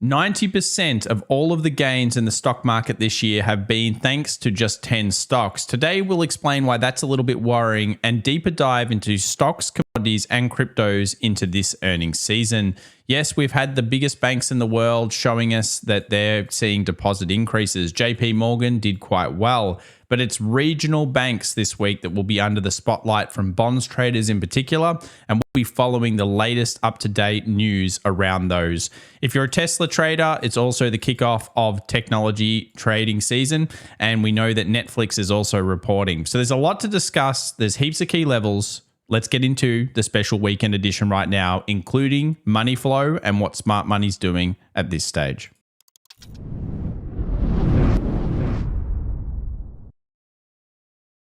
90% of all of the gains in the stock market this year have been thanks to just 10 stocks. Today, we'll explain why that's a little bit worrying and deeper dive into stocks, commodities, and cryptos into this earnings season. Yes, we've had the biggest banks in the world showing us that they're seeing deposit increases. JP Morgan did quite well, but it's regional banks this week that will be under the spotlight from bonds traders in particular, and we'll be following the latest up-to-date news around those. If you're a Tesla trader, it's also the kickoff of technology trading season, and we know that Netflix is also reporting. So there's a lot to discuss. There's heaps of key levels. Let's get into the special weekend edition right now, including money flow and what smart money's doing at this stage.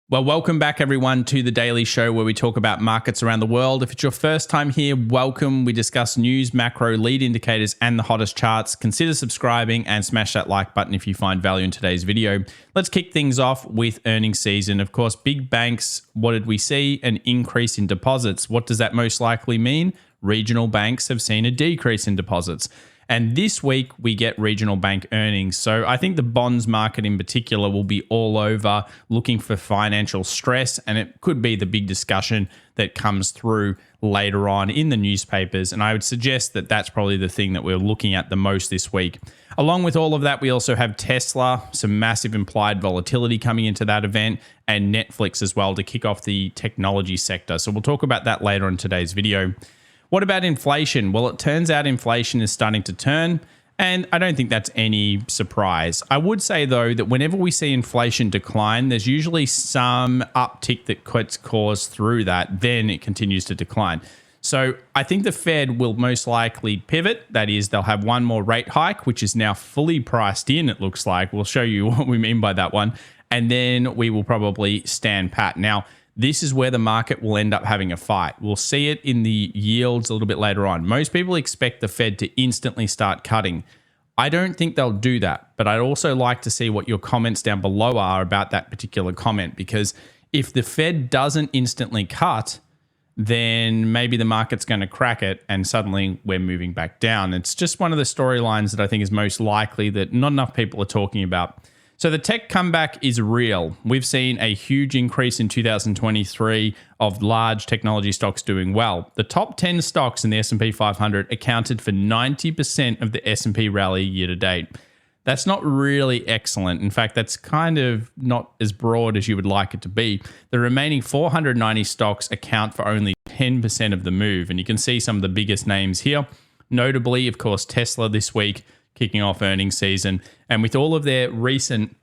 Well, welcome back everyone to the Daily Show where we talk about markets around the world. If it's your first time here, welcome. We discuss news, macro, lead indicators, and the hottest charts. Consider subscribing and smash that like button if you find value in today's video. Let's kick things off with earnings season. Of course, big banks, what did we see? An increase in deposits. What does that most likely mean? Regional banks have seen a decrease in deposits. And this week, we get regional bank earnings. So I think the bonds market in particular will be all over looking for financial stress. And it could be the big discussion that comes through later on in the newspapers. And I would suggest that that's probably the thing that we're looking at the most this week. Along with all of that, we also have Tesla, some massive implied volatility coming into that event, and Netflix as well to kick off the technology sector. So we'll talk about that later in today's video. What about inflation? Well, it turns out inflation is starting to turn, and I don't think that's any surprise. I would say, though, that whenever we see inflation decline, there's usually some uptick that gets caused through that. Then it continues to decline. So I think the Fed will most likely pivot. That is, they'll have one more rate hike, which is now fully priced in, it looks like. We'll show you what we mean by that one. And then we will probably stand pat. Now, this is where the market will end up having a fight. We'll see it in the yields a little bit later on. Most people expect the Fed to instantly start cutting. I don't think they'll do that, but I'd also like to see what your comments down below are about that particular comment, because if the Fed doesn't instantly cut, then maybe the market's going to crack it and suddenly we're moving back down. It's just one of the storylines that I think is most likely that not enough people are talking about. So the tech comeback is real. We've seen a huge increase in 2023 of large technology stocks doing well. The top 10 stocks in the S&P 500 accounted for 90% of the S&P rally year to date. That's not really excellent. In fact, that's kind of not as broad as you would like it to be. The remaining 490 stocks account for only 10% of the move. And you can see some of the biggest names here. Notably, of course, Tesla this week, kicking off earnings season. And with all of their recent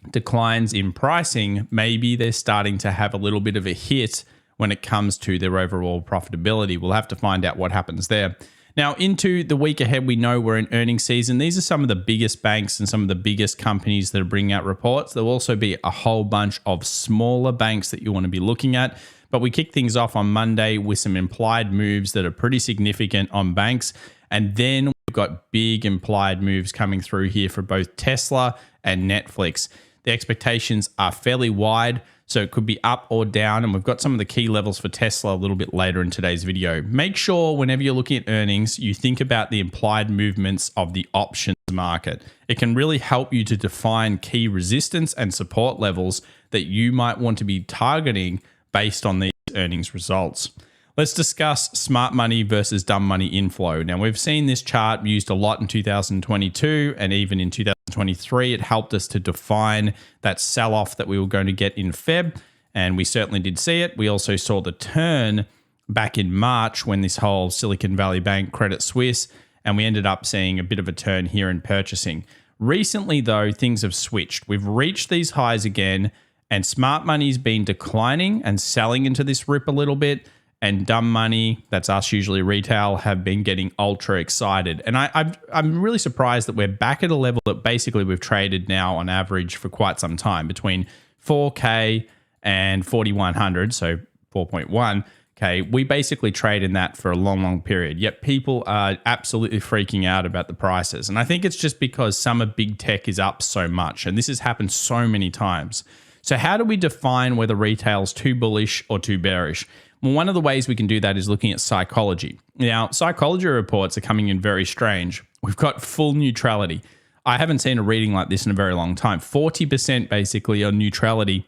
declines in pricing, maybe they're starting to have a little bit of a hit when it comes to their overall profitability. We'll have to find out what happens there. Now, into the week ahead, we know we're in earnings season. These are some of the biggest banks and some of the biggest companies that are bringing out reports. There'll also be a whole bunch of smaller banks that you want to be looking at. But we kick things off on Monday with some implied moves that are pretty significant on banks. And then we've got big implied moves coming through here for both Tesla and Netflix. The expectations are fairly wide, so it could be up or down. And we've got some of the key levels for Tesla a little bit later in today's video. Make sure whenever you're looking at earnings, you think about the implied movements of the options market. It can really help you to define key resistance and support levels that you might want to be targeting based on these earnings results. Let's discuss smart money versus dumb money inflow. Now, we've seen this chart used a lot in 2022 and even in 2023. It helped us to define that sell-off that we were going to get in Feb, and we certainly did see it. We also saw the turn back in March when this whole Silicon Valley Bank, Credit Suisse, and we ended up seeing a bit of a turn here in purchasing. Recently, though, things have switched. We've reached these highs again, and smart money's been declining and selling into this rip a little bit. And dumb money, that's us usually retail, have been getting ultra excited. And I'm really surprised that we're back at a level that basically we've traded now on average for quite some time, between 4K and 4,100, so 4.1K. We basically trade in that for a long, long period. Yet people are absolutely freaking out about the prices. And I think it's just because some of big tech is up so much. And this has happened so many times. So how do we define whether retail's too bullish or too bearish? Well, one of the ways we can do that is looking at psychology. Now, psychology reports are coming in very strange. We've got full neutrality. I haven't seen a reading like this in a very long time. 40% basically on neutrality.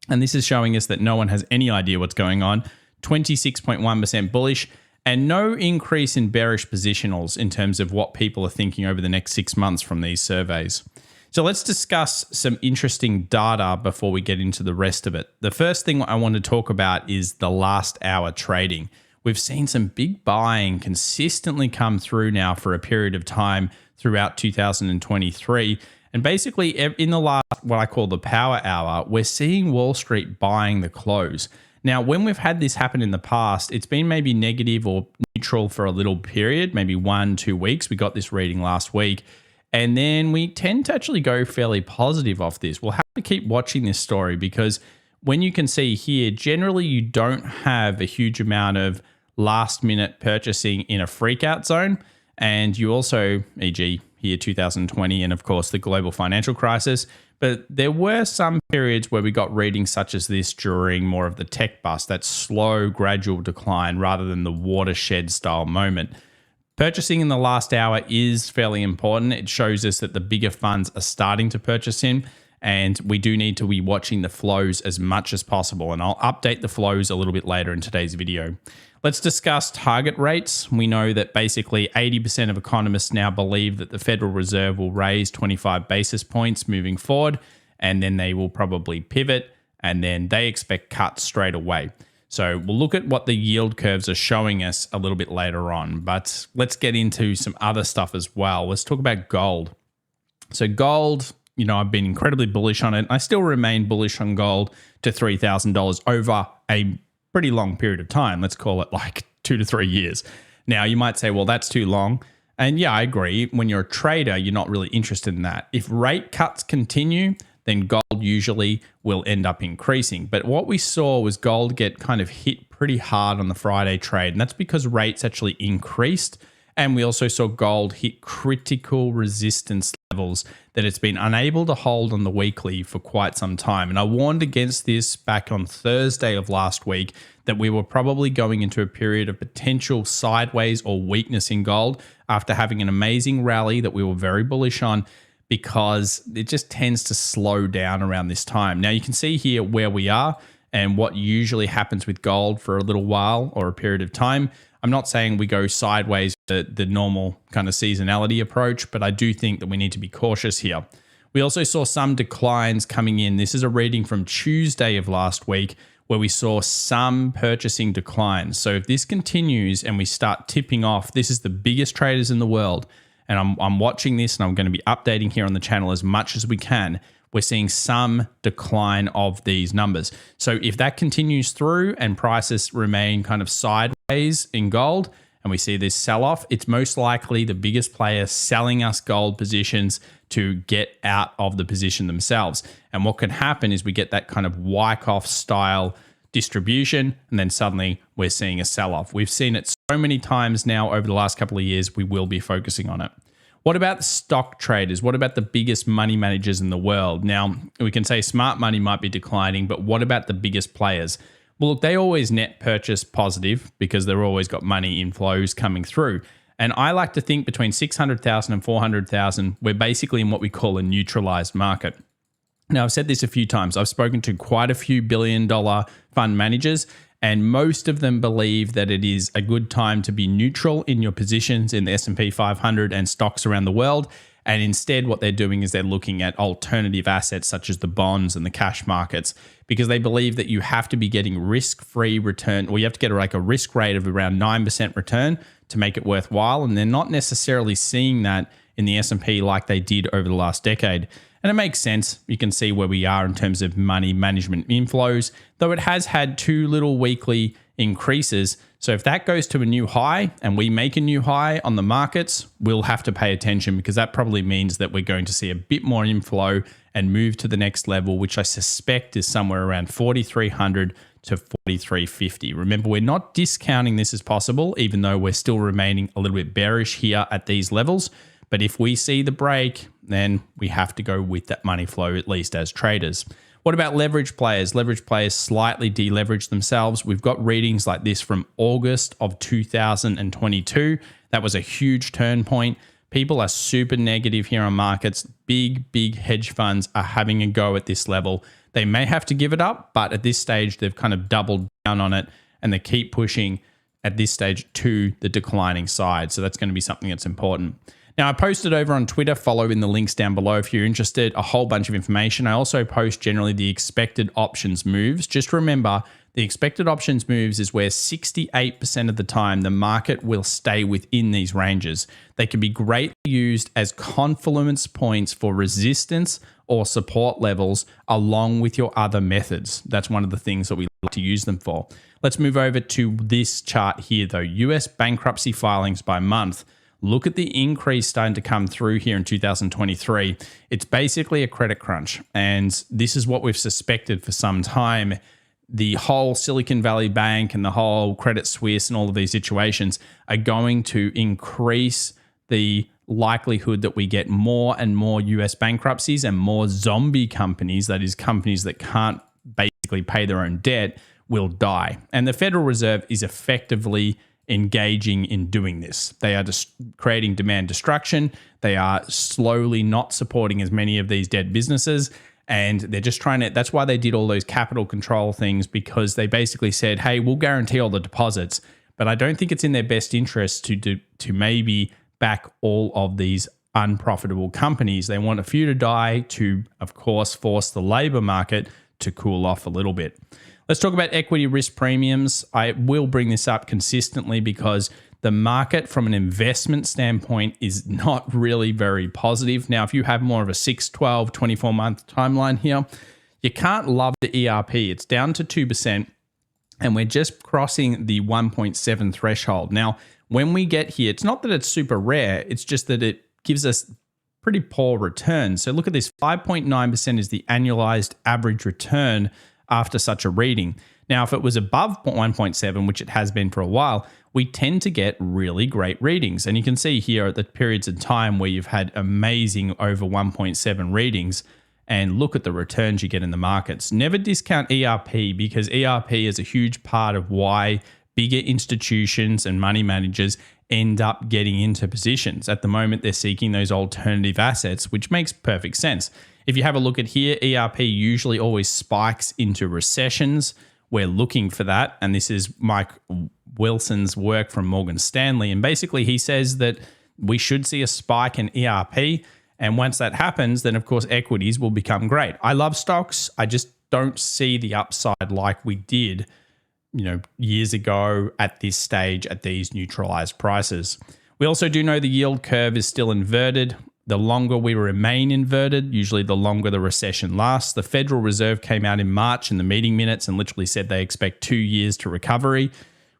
And this is showing us that no one has any idea what's going on. 26.1% bullish and no increase in bearish positionals in terms of what people are thinking over the next 6 months from these surveys. So let's discuss some interesting data before we get into the rest of it. The first thing I want to talk about is the last hour trading. We've seen some big buying consistently come through now for a period of time throughout 2023. And basically in the last, what I call the power hour, we're seeing Wall Street buying the close. Now, when we've had this happen in the past, it's been maybe negative or neutral for a little period, maybe 1-2 weeks. We got this reading last week. And then we tend to actually go fairly positive off this. We'll have to keep watching this story because when you can see here, generally you don't have a huge amount of last minute purchasing in a freak out zone. And you also, e.g. here 2020 and of course the global financial crisis, but there were some periods where we got readings such as this during more of the tech bust, that slow gradual decline rather than the watershed style moment. Purchasing in the last hour is fairly important. It shows us that the bigger funds are starting to purchase in, and we do need to be watching the flows as much as possible. And I'll update the flows a little bit later in today's video. Let's discuss target rates. We know that basically 80% of economists now believe that the Federal Reserve will raise 25 basis points moving forward, and then they will probably pivot, and then they expect cuts straight away. So we'll look at what the yield curves are showing us a little bit later on, but let's get into some other stuff as well. Let's talk about gold. So gold, I've been incredibly bullish on it. I still remain bullish on gold to $3,000 over a pretty long period of time. Let's call it like 2 to 3 years. Now, you might say, well, that's too long. And yeah, I agree. When you're a trader, you're not really interested in that. If rate cuts continue, then gold usually will end up increasing. But what we saw was gold get kind of hit pretty hard on the Friday trade. And that's because rates actually increased. And we also saw gold hit critical resistance levels that it's been unable to hold on the weekly for quite some time. And I warned against this back on Thursday of last week that we were probably going into a period of potential sideways or weakness in gold after having an amazing rally that we were very bullish on, because it just tends to slow down around this time. Now you can see here where we are and what usually happens with gold for a little while or a period of time. I'm not saying we go sideways, the normal kind of seasonality approach, but I do think that we need to be cautious here. We also saw some declines coming in. This is a reading from Tuesday of last week where we saw some purchasing declines. So if this continues and we start tipping off, this is the biggest traders in the world. And I'm watching this and I'm going to be updating here on the channel as much as we can. We're seeing some decline of these numbers. So if that continues through and prices remain kind of sideways in gold and we see this sell-off, it's most likely the biggest player selling us gold positions to get out of the position themselves. And what can happen is we get that kind of Wyckoff style distribution, and then suddenly we're seeing a sell-off. We've seen it so many times now over the last couple of years, we will be focusing on it. What about the stock traders? What about the biggest money managers in the world? Now, we can say smart money might be declining, but what about the biggest players? Well, look, they always net purchase positive because they've always got money inflows coming through. And I like to think between 600,000 and 400,000, we're basically in what we call a neutralized market. Now, I've said this a few times. I've spoken to quite a few billion-dollar fund managers, and most of them believe that it is a good time to be neutral in your positions in the S&P 500 and stocks around the world. And instead, what they're doing is they're looking at alternative assets such as the bonds and the cash markets, because they believe that you have to be getting risk-free return, or you have to get like a risk rate of around 9% return to make it worthwhile. And they're not necessarily seeing that in the S&P like they did over the last decade. And it makes sense. You can see where we are in terms of money management inflows, though it has had 2 little weekly increases. So if that goes to a new high and we make a new high on the markets, we'll have to pay attention, because that probably means that we're going to see a bit more inflow and move to the next level, which I suspect is somewhere around 4,300 to 4,350. Remember, we're not discounting this as possible, even though we're still remaining a little bit bearish here at these levels. But if we see the break, then we have to go with that money flow, at least as traders. What about leverage players? Leverage players slightly deleverage themselves. We've got readings like this from August of 2022. That was a huge turn point. People are super negative here on markets. Big hedge funds are having a go at this level. They may have to give it up, but at this stage, they've kind of doubled down on it and they keep pushing at this stage to the declining side. So that's going to be something that's important. Now, I posted over on Twitter, follow in the links down below if you're interested, a whole bunch of information. I also post generally the expected options moves. Just remember, the expected options moves is where 68% of the time the market will stay within these ranges. They can be greatly used as confluence points for resistance or support levels along with your other methods. That's one of the things that we like to use them for. Let's move over to this chart here though. US bankruptcy filings by month. Look at the increase starting to come through here in 2023. It's basically a credit crunch. And this is what we've suspected for some time. The whole Silicon Valley Bank and the whole Credit Suisse and all of these situations are going to increase the likelihood that we get more and more US bankruptcies and more zombie companies, that is companies that can't basically pay their own debt, will die. And the Federal Reserve is effectively engaging in doing this. They are just creating demand destruction. They are slowly not supporting as many of these dead businesses. And they're just trying to, that's why they did all those capital control things, because they basically said, hey, we'll guarantee all the deposits. But I don't think it's in their best interest to maybe back all of these unprofitable companies. They want a few to die to, of course, force the labor market to cool off a little bit. Let's talk about equity risk premiums. I will bring this up consistently because the market from an investment standpoint is not really very positive. Now, if you have more of a 6, 12, 24-month timeline here, you can't love the ERP. It's down to 2%, and we're just crossing the 1.7 threshold. Now, when we get here, it's not that it's super rare. It's just that it gives us pretty poor returns. So look at this, 5.9% is the annualized average return after such a reading. Now, if it was above 1.7, which it has been for a while, we tend to get really great readings. And you can see here at the periods of time where you've had amazing over 1.7 readings, and look at the returns you get in the markets. Never discount ERP, because ERP is a huge part of why bigger institutions and money managers end up getting into positions. At the moment, they're seeking those alternative assets, which makes perfect sense. If you have a look at here, ERP usually always spikes into recessions. We're looking for that. And this is Mike Wilson's work from Morgan Stanley. And basically he says that we should see a spike in ERP. And once that happens, then of course equities will become great. I love stocks. I just don't see the upside like we did, years ago at this stage at these neutralized prices. We also do know the yield curve is still inverted. The longer we remain inverted, usually the longer the recession lasts. The Federal Reserve came out in March in the meeting minutes and literally said they expect 2 years to recovery.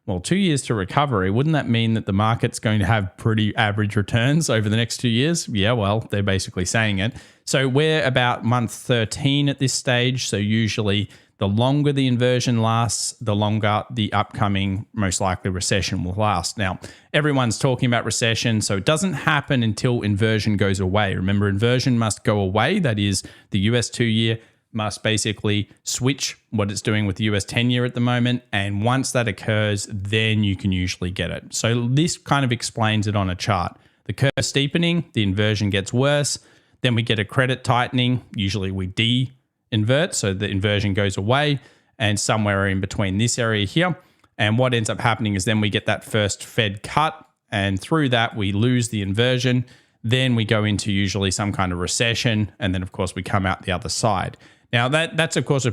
Well, 2 years to recovery, wouldn't that mean that the market's going to have pretty average returns over the next 2 years? Yeah, well, they're basically saying it. So we're about month 13 at this stage. So usually the longer the inversion lasts, the longer the upcoming most likely recession will last. Now, everyone's talking about recession, so it doesn't happen until inversion goes away. Remember, inversion must go away. That is, the US 2-year must basically switch what it's doing with the US 10-year at the moment. And once that occurs, then you can usually get it. So this kind of explains it on a chart. The curve steepening, the inversion gets worse. Then we get a credit tightening. Usually we invert, so the inversion goes away, and somewhere in between this area here. And what ends up happening is then we get that first Fed cut, and through that we lose the inversion. Then we go into usually some kind of recession, and then of course we come out the other side. Now that's of course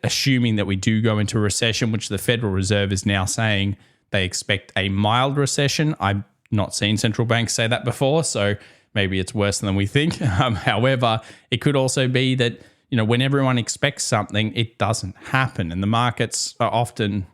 assuming that we do go into a recession, which the Federal Reserve is now saying they expect a mild recession. I've not seen central banks say that before, so maybe it's worse than we think. However, it could also be that when everyone expects something, it doesn't happen. And the markets are often,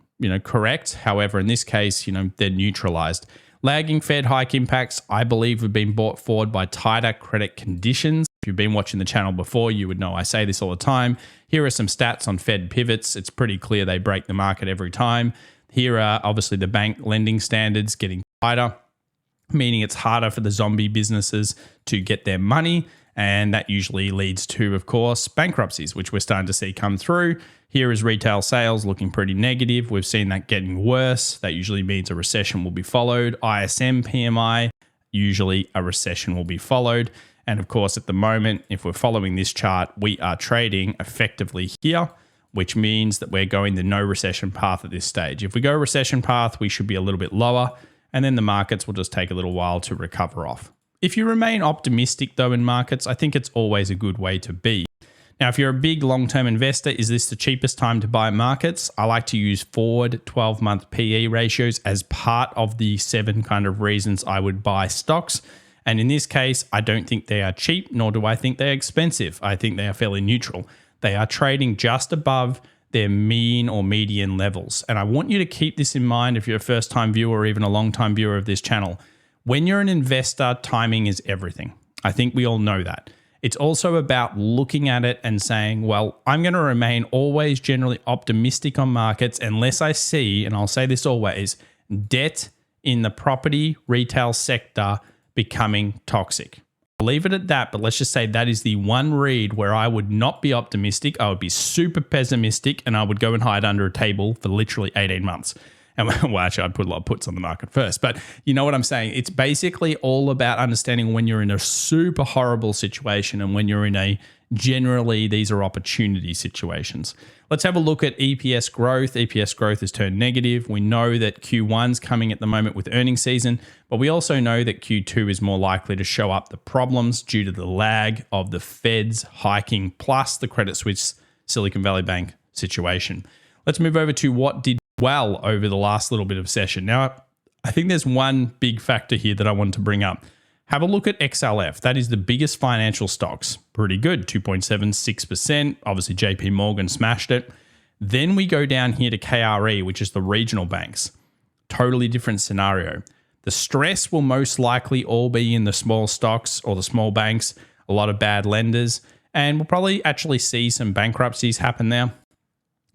correct. However, in this case, they're neutralized. Lagging Fed hike impacts, I believe, have been brought forward by tighter credit conditions. If you've been watching the channel before, you would know I say this all the time. Here are some stats on Fed pivots. It's pretty clear they break the market every time. Here are obviously the bank lending standards getting tighter, meaning it's harder for the zombie businesses to get their money. And that usually leads to, of course, bankruptcies, which we're starting to see come through. Here is retail sales looking pretty negative. We've seen that getting worse. That usually means a recession will be followed. ISM PMI, usually a recession will be followed. And of course, at the moment, if we're following this chart, we are trading effectively here, which means that we're going the no recession path at this stage. If we go recession path, we should be a little bit lower, and then the markets will just take a little while to recover off. If you remain optimistic though in markets, I think it's always a good way to be. Now, if you're a big long-term investor, is this the cheapest time to buy markets? I like to use forward 12-month PE ratios as part of the 7 kind of reasons I would buy stocks. And in this case, I don't think they are cheap, nor do I think they're expensive. I think they are fairly neutral. They are trading just above their mean or median levels. And I want you to keep this in mind if you're a first-time viewer or even a long-time viewer of this channel. When you're an investor, timing is everything. I think we all know that. It's also about looking at it and saying, well, I'm going to remain always generally optimistic on markets unless I see, and I'll say this always, debt in the property retail sector becoming toxic. I'll leave it at that, but let's just say that is the one read where I would not be optimistic. I would be super pessimistic and I would go and hide under a table for literally 18 months. And well, actually, I'd put a lot of puts on the market first. But you know what I'm saying? It's basically all about understanding when you're in a super horrible situation and when you're in a generally these are opportunity situations. Let's have a look at EPS growth. EPS growth has turned negative. We know that Q1's coming at the moment with earnings season, but we also know that Q2 is more likely to show up the problems due to the lag of the Fed's hiking plus the Credit Suisse Silicon Valley Bank situation. Let's move over to what did well over the last little bit of session. Now, I think there's one big factor here that I want to bring up. Have a look at XLF. That is the biggest financial stocks. Pretty good, 2.76%. Obviously, JP Morgan smashed it. Then we go down here to KRE, which is the regional banks. Totally different scenario. The stress will most likely all be in the small stocks or the small banks, a lot of bad lenders, and we'll probably actually see some bankruptcies happen there.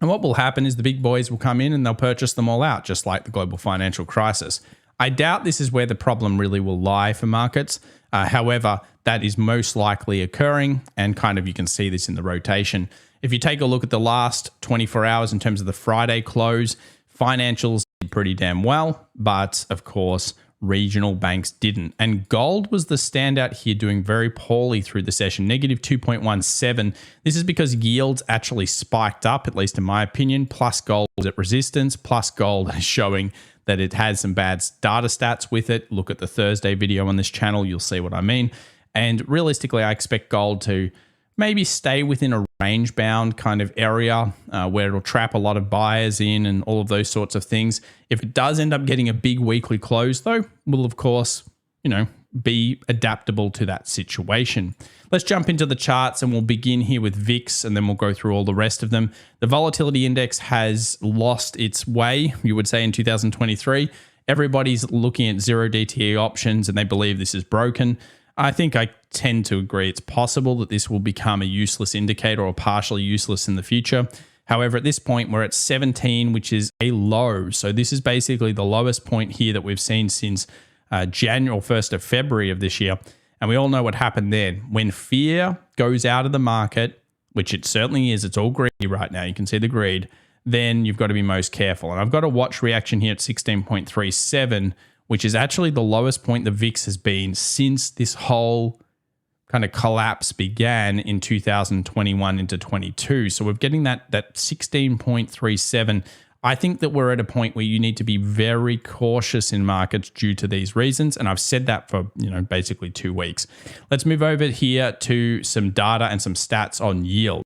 And what will happen is the big boys will come in and they'll purchase them all out, just like the global financial crisis. I doubt this is where the problem really will lie for markets. However, that is most likely occurring, and kind of you can see this in the rotation. If you take a look at the last 24 hours in terms of the Friday close, financials did pretty damn well, but of course, regional banks didn't. And gold was the standout here, doing very poorly through the session, negative 2.17. This is because yields actually spiked up, at least in my opinion, plus gold was at resistance, plus gold is showing that it has some bad data stats with it. Look at the Thursday video on this channel, you'll see what I mean. And realistically, I expect gold to maybe stay within a range-bound kind of area where it'll trap a lot of buyers in and all of those sorts of things. If it does end up getting a big weekly close, though, we'll, of course, be adaptable to that situation. Let's jump into the charts and we'll begin here with VIX and then we'll go through all the rest of them. The volatility index has lost its way, you would say, in 2023. Everybody's looking at zero DTE options and they believe this is broken. I think I tend to agree it's possible that this will become a useless indicator or partially useless in the future. However, at this point, we're at 17, which is a low. So this is basically the lowest point here that we've seen since January or 1st of February of this year. And we all know what happened then. When fear goes out of the market, which it certainly is, it's all greedy right now. You can see the greed. Then you've got to be most careful. And I've got a watch reaction here at 16.37, which is actually the lowest point the VIX has been since this whole kind of collapse began in 2021 into 22. So we're getting that 16.37. I think that we're at a point where you need to be very cautious in markets due to these reasons. And I've said that for, basically 2 weeks. Let's move over here to some data and some stats on yield.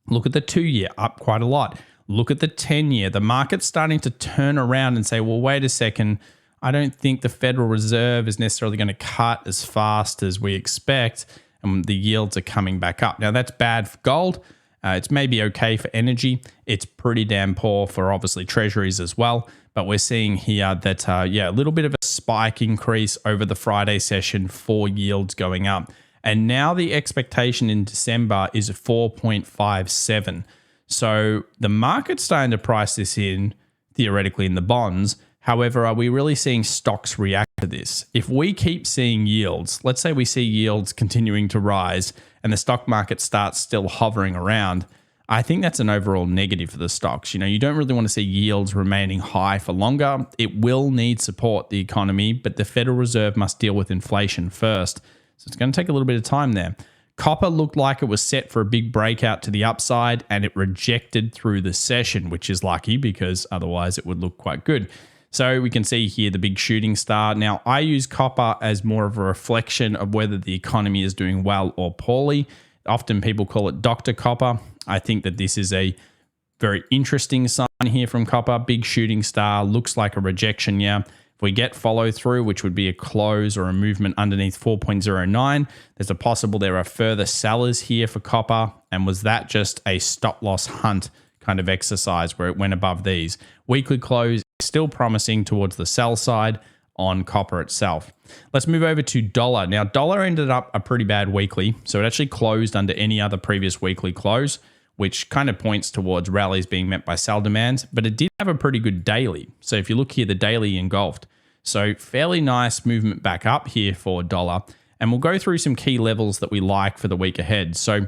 Look at the 2-year, up quite a lot. Look at the 10-year. The market's starting to turn around and say, well, wait a second. I don't think the Federal Reserve is necessarily going to cut as fast as we expect, and the yields are coming back up. Now, that's bad for gold. It's maybe okay for energy. It's pretty damn poor for, obviously, treasuries as well. But we're seeing here that, a little bit of a spike increase over the Friday session for yields going up. And now the expectation in December is 4.57. So the market's starting to price this in, theoretically, in the bonds. However, are we really seeing stocks react to this? If we keep seeing yields, let's say we see yields continuing to rise and the stock market starts still hovering around, I think that's an overall negative for the stocks. You don't really want to see yields remaining high for longer. It will need support, the economy, but the Federal Reserve must deal with inflation first. So it's going to take a little bit of time there. Copper looked like it was set for a big breakout to the upside and it rejected through the session, which is lucky because otherwise it would look quite good. So we can see here the big shooting star. Now, I use copper as more of a reflection of whether the economy is doing well or poorly. Often people call it Dr. Copper. I think that this is a very interesting sign here from copper. Big shooting star, looks like a rejection. Yeah. If we get follow through, which would be a close or a movement underneath 4.09, there's a possible there are further sellers here for copper. And was that just a stop loss hunt kind of exercise where it went above these? Weekly close still promising towards the sell side on copper itself. Let's move over to dollar. Now, dollar ended up a pretty bad weekly. So it actually closed under any other previous weekly close, which kind of points towards rallies being met by sell demands, but it did have a pretty good daily. So if you look here, the daily engulfed. So fairly nice movement back up here for dollar. And we'll go through some key levels that we like for the week ahead. So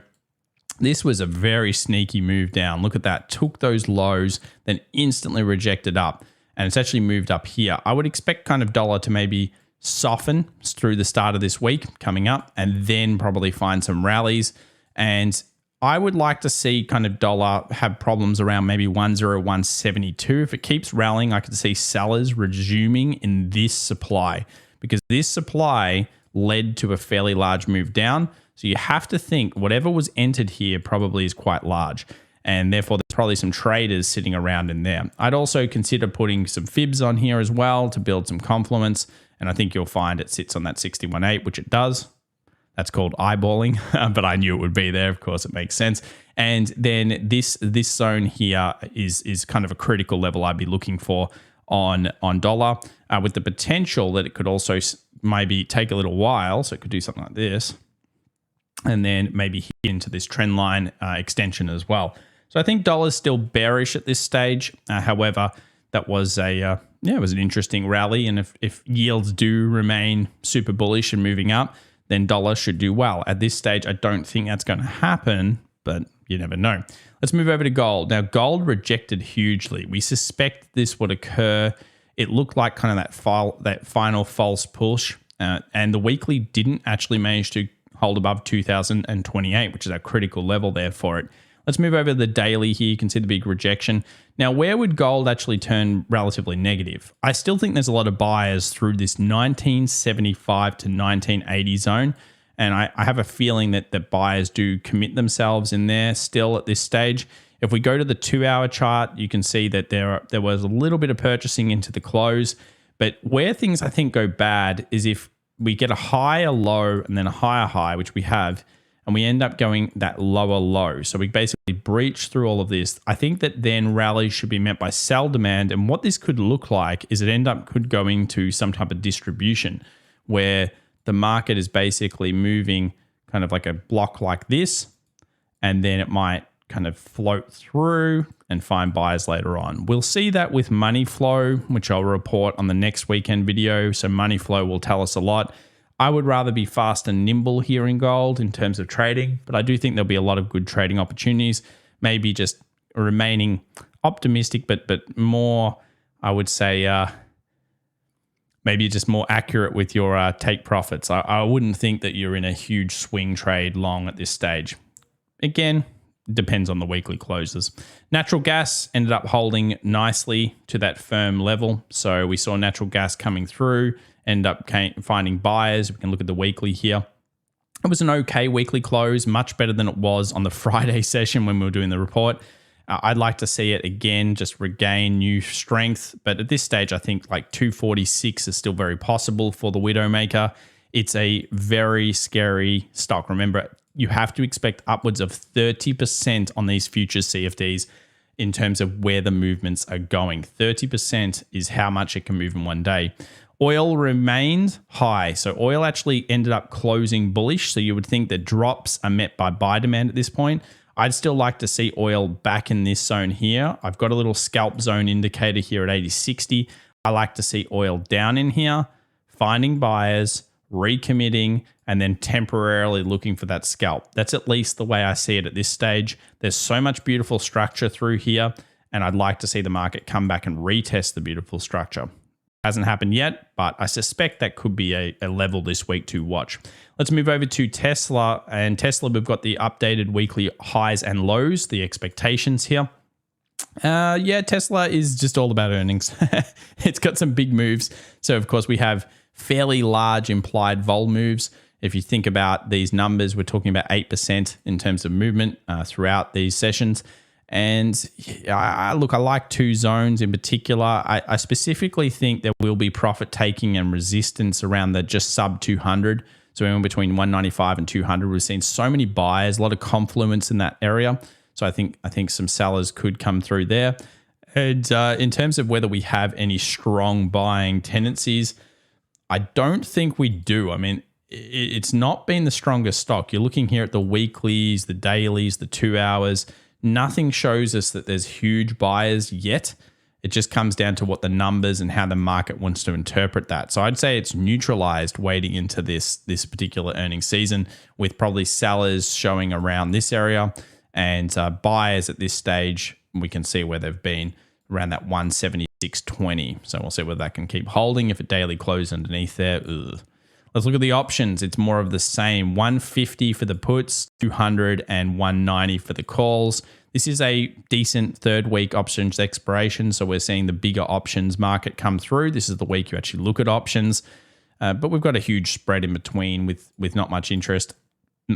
this was a very sneaky move down. Look at that, took those lows, then instantly rejected up. And it's actually moved up here. I would expect kind of dollar to maybe soften through the start of this week coming up and then probably find some rallies. And I would like to see kind of dollar have problems around maybe 101.72. If it keeps rallying, I could see sellers resuming in this supply because this supply led to a fairly large move down. So you have to think whatever was entered here probably is quite large. And therefore, there's probably some traders sitting around in there. I'd also consider putting some fibs on here as well to build some complements. And I think you'll find it sits on that 61.8, which it does. That's called eyeballing, but I knew it would be there. Of course, it makes sense. And then this zone here is kind of a critical level I'd be looking for on dollar with the potential that it could also maybe take a little while. So it could do something like this and then maybe hit into this trend line extension as well. So I think dollar's still bearish at this stage. However, that was it was an interesting rally. And if yields do remain super bullish and moving up, then dollar should do well. At this stage, I don't think that's going to happen, but you never know. Let's move over to gold. Now, gold rejected hugely. We suspect this would occur. It looked like kind of that final false push, and the weekly didn't actually manage to hold above 2028, which is a critical level there for it. Let's move over to the daily here. You can see the big rejection. Now, where would gold actually turn relatively negative? I still think there's a lot of buyers through this 1975 to 1980 zone. And I have a feeling that the buyers do commit themselves in there still at this stage. If we go to the 2-hour chart, you can see that there was a little bit of purchasing into the close. But where things I think go bad is if we get a higher low and then a higher high, which we have, and we end up going that lower low. So we basically breach through all of this. I think that then rallies should be met by sell demand. And what this could look like is it could go into some type of distribution where the market is basically moving kind of like a block like this. And then it might kind of float through and find buyers later on. We'll see that with money flow, which I'll report on the next weekend video. So money flow will tell us a lot. I would rather be fast and nimble here in gold in terms of trading, but I do think there'll be a lot of good trading opportunities. Maybe just remaining optimistic, but more, I would say, maybe just more accurate with your take profits. I wouldn't think that you're in a huge swing trade long at this stage. Again, depends on the weekly closes. Natural gas ended up holding nicely to that firm level. So we saw natural gas coming through, end up finding buyers. We can look at the weekly here. It was an okay weekly close, much better than it was on the Friday session when we were doing the report. I'd like to see it again, just regain new strength. But at this stage, I think like 246 is still very possible for the Widowmaker. It's a very scary stock. Remember, you have to expect upwards of 30% on these futures CFDs in terms of where the movements are going. 30% is how much it can move in one day. Oil remained high. So oil actually ended up closing bullish. So you would think that drops are met by buy demand at this point. I'd still like to see oil back in this zone here. I've got a little scalp zone indicator here at 80.60. I like to see oil down in here, finding buyers, recommitting, and then temporarily looking for that scalp. That's at least the way I see it at this stage. There's so much beautiful structure through here, and I'd like to see the market come back and retest the beautiful structure. Hasn't happened yet, but I suspect that could be a level this week to watch. Let's move over to Tesla. And Tesla, we've got the updated weekly highs and lows, the expectations here. Tesla is just all about earnings. It's got some big moves. So, of course, we have fairly large implied vol moves. If you think about these numbers, we're talking about 8% in terms of movement throughout these sessions. And I like two zones in particular. I specifically think there will be profit taking and resistance around the just sub 200. So in between 195 and 200, we've seen so many buyers, a lot of confluence in that area. So I think some sellers could come through there. And in terms of whether we have any strong buying tendencies, I don't think we do. I mean, it's not been the strongest stock. You're looking here at the weeklies, the dailies, the 2 hours. Nothing shows us that there's huge buyers yet. It just comes down to what the numbers and how the market wants to interpret that. So I'd say it's neutralized waiting into this particular earnings season, with probably sellers showing around this area and buyers at this stage. We can see where they've been around that 176.20. So we'll see whether that can keep holding. If a daily close underneath there, ugh. Let's look at the options. It's more of the same. 150 for the puts, 200 and 190 for the calls. This is a decent third week options expiration. So we're seeing the bigger options market come through. This is the week you actually look at options. But we've got a huge spread in between with not much interest.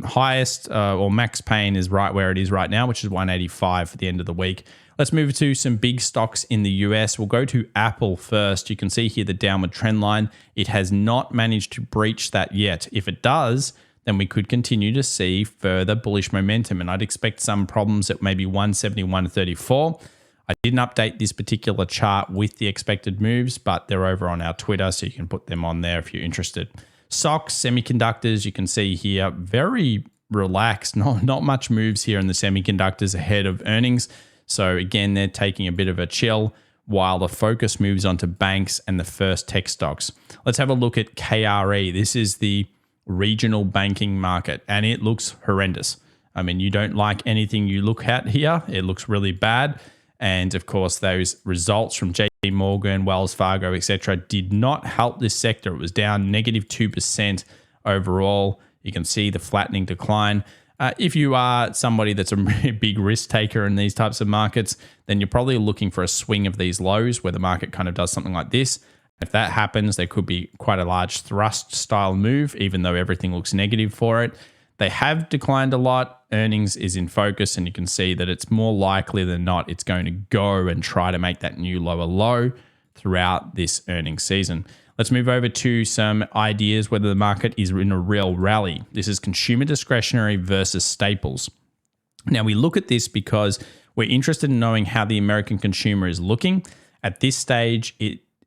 Highest or max pain is right where it is right now, which is 185 for the end of the week. Let's move to some big stocks in the US. We'll go to Apple first. You can see here the downward trend line. It has not managed to breach that yet. If it does, then we could continue to see further bullish momentum. And I'd expect some problems at maybe 170, 134. I didn't update this particular chart with the expected moves, but they're over on our Twitter, so you can put them on there if you're interested. Stocks, semiconductors, you can see here, very relaxed. Not much moves here in the semiconductors ahead of earnings. So again, they're taking a bit of a chill while the focus moves on to banks and the first tech stocks. Let's have a look at KRE. This is the regional banking market, and it looks horrendous. I mean, you don't like anything you look at here. It looks really bad. And of course, those results from JP Morgan, Wells Fargo, etc., did not help this sector. It was down -2% overall. You can see the flattening decline. If you are somebody that's a big risk taker in these types of markets, then you're probably looking for a swing of these lows where the market kind of does something like this. If that happens, there could be quite a large thrust style move, even though everything looks negative for it. They have declined a lot. Earnings is in focus, and you can see that it's more likely than not it's going to go and try to make that new lower low throughout this earnings season. Let's move over to some ideas whether the market is in a real rally. This is consumer discretionary versus staples. Now, we look at this because we're interested in knowing how the American consumer is looking. At this stage,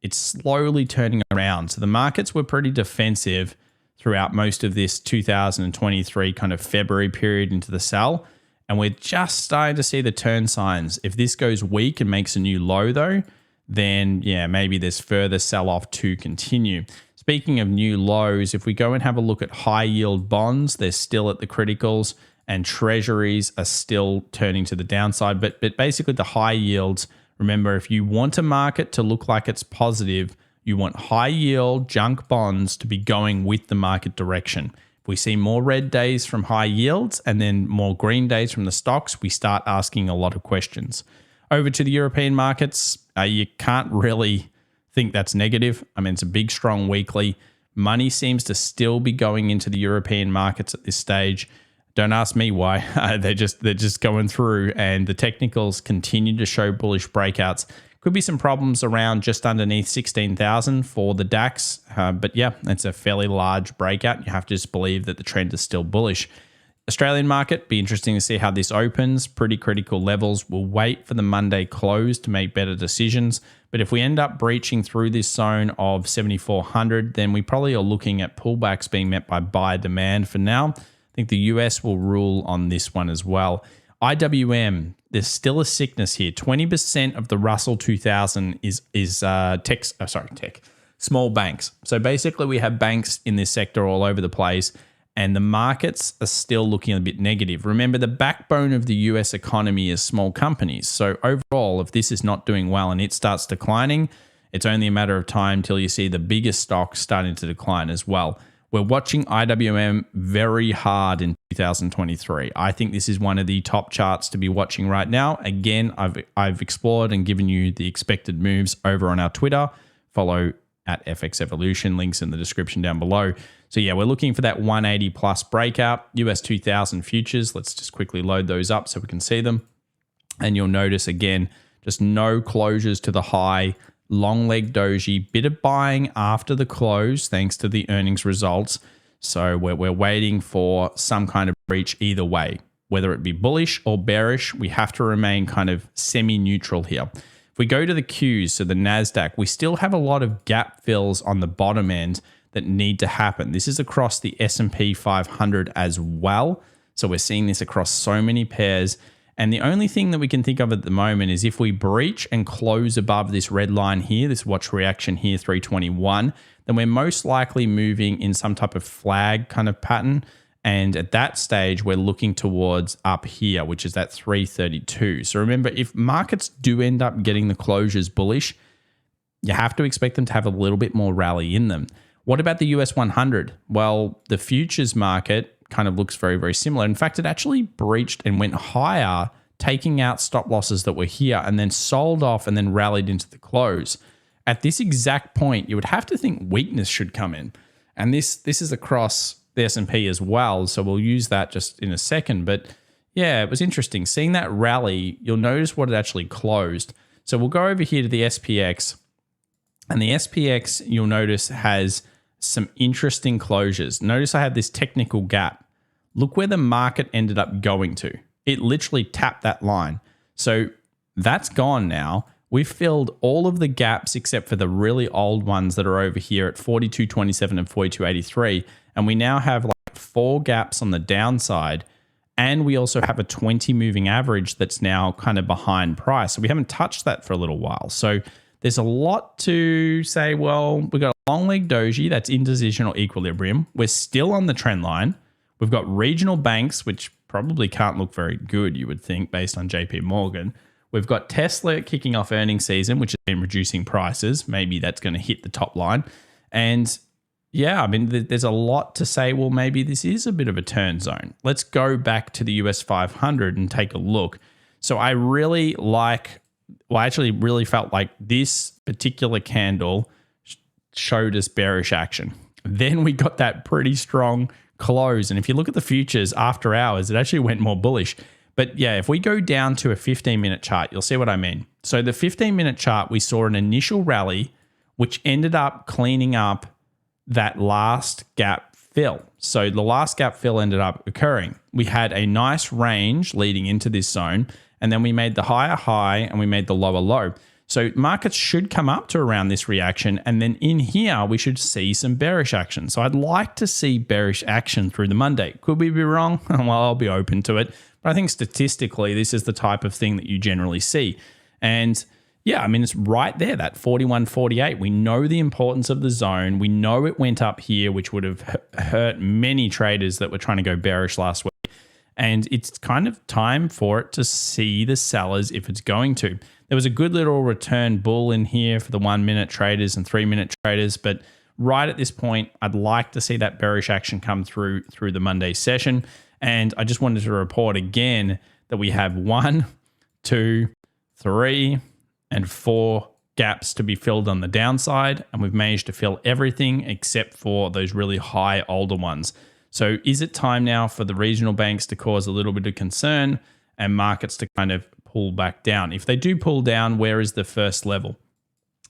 it's slowly turning around. So the markets were pretty defensive throughout most of this 2023 kind of February period into the sell. And we're just starting to see the turn signs. If this goes weak and makes a new low though, then yeah, maybe there's further sell-off to continue. Speaking of new lows, if we go and have a look at high yield bonds, they're still at the criticals, and treasuries are still turning to the downside. But basically the high yields, remember, if you want a market to look like it's positive, you want high yield junk bonds to be going with the market direction. If we see more red days from high yields and then more green days from the stocks, we start asking a lot of questions. Over to the European markets, you can't really think that's negative. I mean, it's a big, strong weekly. Money seems to still be going into the European markets at this stage. Don't ask me why. They're just going through, and the technicals continue to show bullish breakouts. Could be some problems around just underneath 16,000 for the DAX. But yeah, it's a fairly large breakout. You have to just believe that the trend is still bullish. Australian market, be interesting to see how this opens. Pretty critical levels. We'll wait for the Monday close to make better decisions. But if we end up breaching through this zone of 7,400, then we probably are looking at pullbacks being met by buyer demand for now. I think the US will rule on this one as well. IWM, there's still a sickness here. 20% of the Russell 2000 is tech, small banks. So basically we have banks in this sector all over the place, and the markets are still looking a bit negative. Remember, the backbone of the US economy is small companies. So overall, if this is not doing well and it starts declining, it's only a matter of time till you see the biggest stocks starting to decline as well. We're watching IWM very hard in 2023. I think this is one of the top charts to be watching right now. Again, I've explored and given you the expected moves over on our Twitter. Follow at FX Evolution, links in the description down below. So yeah, we're looking for that 180 plus breakout. US 2000 futures, let's just quickly load those up so we can see them. And you'll notice again, just no closures to the high. Long leg doji, bit of buying after the close thanks to the earnings results. So we're waiting for some kind of breach either way. Whether it be bullish or bearish, we have to remain kind of semi-neutral here. If we go to the Qs, so the NASDAQ, we still have a lot of gap fills on the bottom end that need to happen. This is across the S&P 500 as well. So we're seeing this across so many pairs. And the only thing that we can think of at the moment is if we breach and close above this red line here, this watch reaction here, 321, then we're most likely moving in some type of flag kind of pattern. And at that stage, we're looking towards up here, which is that 332. So remember, if markets do end up getting the closures bullish, you have to expect them to have a little bit more rally in them. What about the US 100? Well, the futures market kind of looks very, very similar. In fact, it actually breached and went higher, taking out stop losses that were here and then sold off and then rallied into the close. At this exact point, you would have to think weakness should come in. And this is across the S&P as well. So we'll use that just in a second. But yeah, it was interesting. Seeing that rally, you'll notice what it actually closed. So we'll go over here to the SPX. And the SPX, you'll notice, has some interesting closures. Notice I had this technical gap. Look where the market ended up going to. It literally tapped that line. So that's gone now. We've filled all of the gaps except for the really old ones that are over here at 42.27 and 42.83. And we now have like 4 gaps on the downside. And we also have a 20 moving average that's now kind of behind price. So we haven't touched that for a little while. So there's a lot to say. Well, we've got a long leg doji that's indecision or equilibrium. We're still on the trend line. We've got regional banks, which probably can't look very good, you would think, based on JP Morgan. We've got Tesla kicking off earnings season, which has been reducing prices. Maybe that's going to hit the top line. And yeah, I mean, there's a lot to say. Well, maybe this is a bit of a turn zone. Let's go back to the US 500 and take a look. So I really like... Well, I actually really felt like this particular candle showed us bearish action. Then we got that pretty strong close. And if you look at the futures after hours, it actually went more bullish. But yeah, if we go down to a 15-minute chart, you'll see what I mean. So the 15-minute chart, we saw an initial rally, which ended up cleaning up that last gap fill. So the last gap fill ended up occurring. We had a nice range leading into this zone. And then we made the higher high and we made the lower low. So markets should come up to around this reaction. And then in here, we should see some bearish action. So I'd like to see bearish action through the Monday. Could we be wrong? Well, I'll be open to it. But I think statistically, this is the type of thing that you generally see. And yeah, I mean, it's right there, that 41.48. We know the importance of the zone. We know it went up here, which would have hurt many traders that were trying to go bearish last week. And it's kind of time for it to see the sellers if it's going to. There was a good little return bull in here for the 1-minute traders and 3-minute traders. But right at this point, I'd like to see that bearish action come through the Monday session. And I just wanted to report again that we have 1, 2, 3, and 4 gaps to be filled on the downside. And we've managed to fill everything except for those really high older ones. So is it time now for the regional banks to cause a little bit of concern and markets to kind of pull back down? If they do pull down, where is the first level?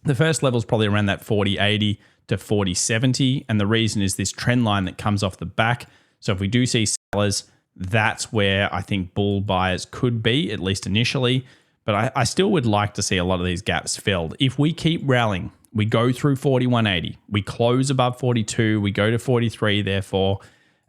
The first level is probably around that 40.80 to 40.70. And the reason is this trend line that comes off the back. So if we do see sellers, that's where I think bull buyers could be, at least initially. But I still would like to see a lot of these gaps filled. If we keep rallying, we go through 41.80, we close above 42, we go to 43, therefore,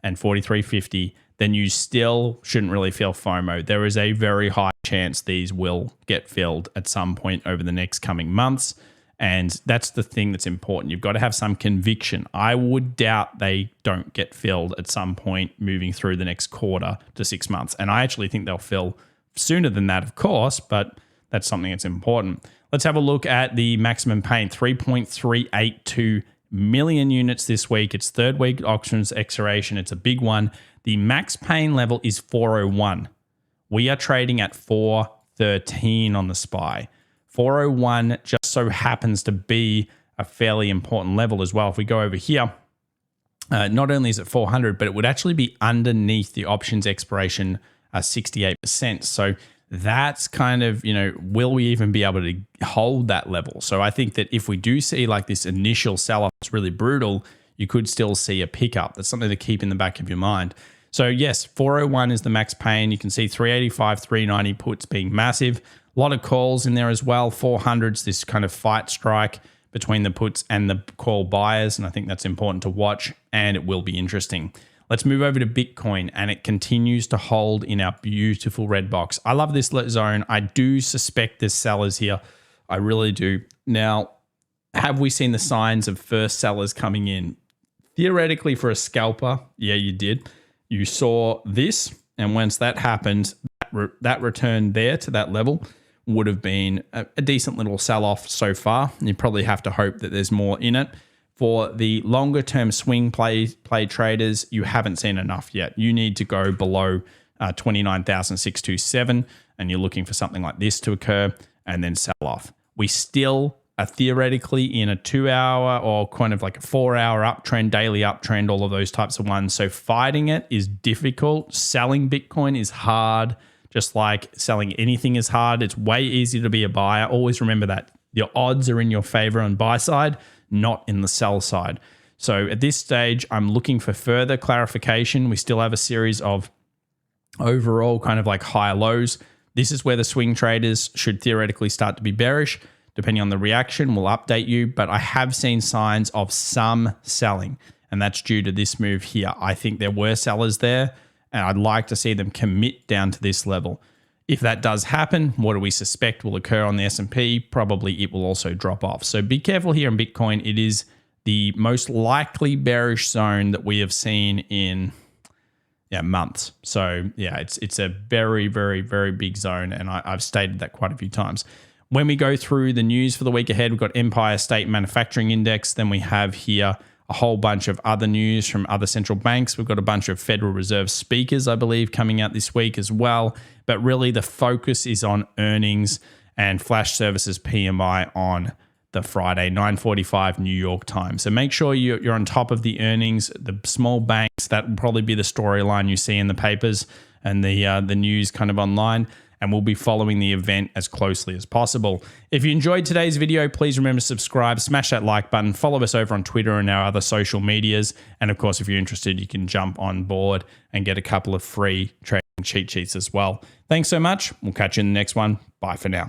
and 43.50, then you still shouldn't really feel FOMO. There is a very high chance these will get filled at some point over the next coming months. And that's the thing that's important. You've got to have some conviction. I would doubt they don't get filled at some point moving through the next quarter to 6 months. And I actually think they'll fill sooner than that, of course, but that's something that's important. Let's have a look at the maximum pain, 3.382 million units this week. It's third week auctions expiration. It's a big one. The max pain level is 401. We are trading at 413 on the SPY. 401 just so happens to be a fairly important level as well. If we go over here, not only is it 400, but it would actually be underneath the options expiration 68%. So that's kind of, will we even be able to hold that level? So I think that if we do see like this initial sell-off, it's really brutal, you could still see a pickup. That's something to keep in the back of your mind. So yes, 401 is the max pain. You can see 385, 390 puts being massive. A lot of calls in there as well. 400's this kind of fight strike between the puts and the call buyers. And I think that's important to watch, and it will be interesting. Let's move over to Bitcoin, and it continues to hold in our beautiful red box. I love this zone. I do suspect there's sellers here. I really do. Now, have we seen the signs of first sellers coming in? Theoretically, for a scalper, yeah, you did. You saw this, and once that happened, that return there to that level would have been a decent little sell-off so far. You probably have to hope that there's more in it. For the longer-term swing play traders, you haven't seen enough yet. You need to go below 29,627, and you're looking for something like this to occur and then sell off. We still are theoretically in a 2-hour or kind of like a 4-hour uptrend, daily uptrend, all of those types of ones. So fighting it is difficult. Selling Bitcoin is hard. Just like selling anything is hard. It's way easier to be a buyer. Always remember that. Your odds are in your favor on buy side, not in the sell side. So at this stage, I'm looking for further clarification. We still have a series of overall kind of like higher lows. This is where the swing traders should theoretically start to be bearish. Depending on the reaction, we'll update you. But I have seen signs of some selling, and that's due to this move here. I think there were sellers there, and I'd like to see them commit down to this level. If that does happen, what do we suspect will occur on the S&P? Probably it will also drop off. So be careful here in Bitcoin. It is the most likely bearish zone that we have seen in months. So yeah, it's a very, very, very big zone, and I've stated that quite a few times. When we go through the news for the week ahead, we've got Empire State Manufacturing Index. Then we have here a whole bunch of other news from other central banks. We've got a bunch of Federal Reserve speakers, I believe, coming out this week as well. But really the focus is on earnings and flash services PMI on the Friday, 9:45 New York time. So make sure you're on top of the earnings, the small banks. That will probably be the storyline you see in the papers and the news kind of online. And we'll be following the event as closely as possible. If you enjoyed today's video, please remember to subscribe, smash that like button, follow us over on Twitter and our other social medias. And of course, if you're interested, you can jump on board and get a couple of free trading cheat sheets as well. Thanks so much. We'll catch you in the next one. Bye for now.